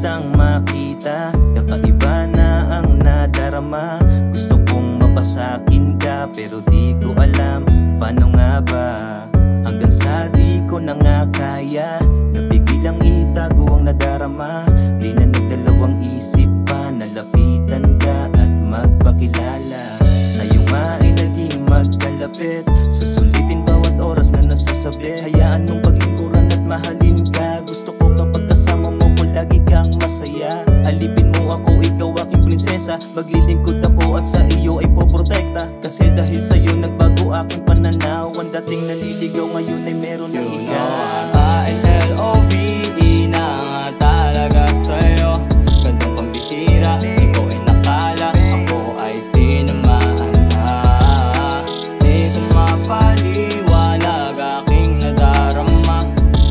kitang makita, kakaiba na ang nadarama. Gusto kong mapasakin ka pero di ko alam paano nga ba. Hanggang sa di ko na nga kaya, napigilang itago ang nadarama. Di na nagdalawang isip pa, nalapitan ka at magpakilala. Tayo nga ay naging magkalapit, susulitin bawat oras na nasasabit. Hayaan mong paglingkuran at mahalin ka. Gusto ko kapag kasama mo ko lagi kang masaya. Alipin mo ako, ikaw aking prinsesa. Maglilingkod ako at sa iyo ay poprotekta. Kasi dahil sa'yo nagbago aking pananaw. Ang dating naliligaw ngayon ay meron ng ikaw. I-L-O-V-E na nga talaga sa'yo. Gandang pambihira, ikaw ay nakala, ako ay tinamaan na. Di ko mapaliwanag aking nadarama.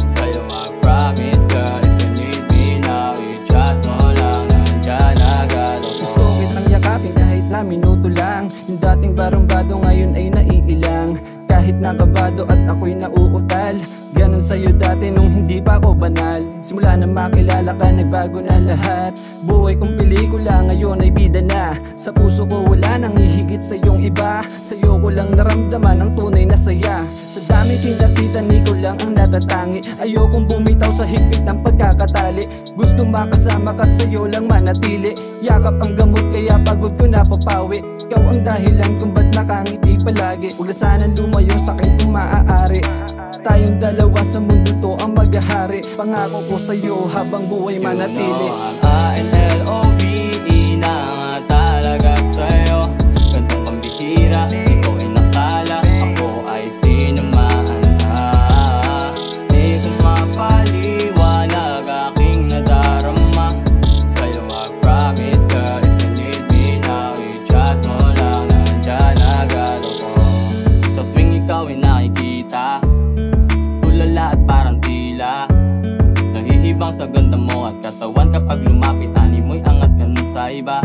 Sa'yo mag-promise ka, if you need me now, i-chat mo lang, nandyan agad ako. Gusto kitang yakapin kahit na minuto lang. Yung dating barumbado ngayon ay naiilang. Kahit nakabado at ako'y nauutal. Ganon sa'yo dati nung hindi pa ako banal. Simula na makilala ka, nagbago na lahat. Buhay kong pelikula, ngayon ay bida na. Sa puso ko wala nang hihigit sa iyong iba. Sa'yo ko lang naramdaman ang tunay na saya. Sa dami kinapitan, ikaw lang ang natatangi. Ayokong bumitaw sa higpit ng pagkakatali. Gusto makasama ka't sa'yo lang manatili. Yakap ang gamot kaya pagod ko napapawi. Ikaw ang dahilan kung ba't nakangiti palagi. Huwag sanang lumayo sa'kin kung maaari. Tayong dalawa sa mundo to ang maghahari. Pangako ko sa'yo habang buhay manatili. I-L-O-V-E na nga talaga sa'yo. Gandang pambihira, ikaw ay nakala, ako ay tinamaan na. Di ko mapaliwanag aking nadarama. Sa'yo mag-promise ka, if you need me now, i-chat mo lang, nandyan agad ako. Sa tuwing ikaw ay nakikita, tulala at parang tila, nahihibang sa ganda mo at katawan. Kapag lumapit, ani mo'y angat ka na sa iba.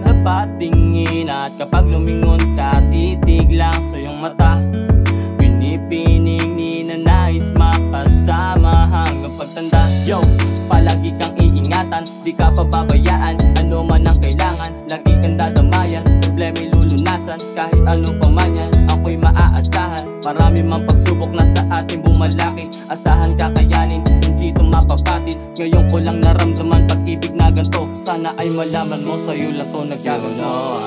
Napatingin at kapag lumingon ka, titig lang sa iyong mata. Pinipining ninanais makasama hanggang pagtanda. Yo, palagi kang iingatan, di ka pababayaan. Ano man ang kailangan, lagi kang dadamayan. Problema'y lulunasan, kahit ano pa man yan, ako'y maaasahan. Marami mang pagsubok na sa ating bumalaki. Asahan kakayanin, hindi ito mapapatid. Ngayon ko lang naramdaman pag-ibig na ganito. Sana ay malaman mo, sa'yo lang to nagkaganto.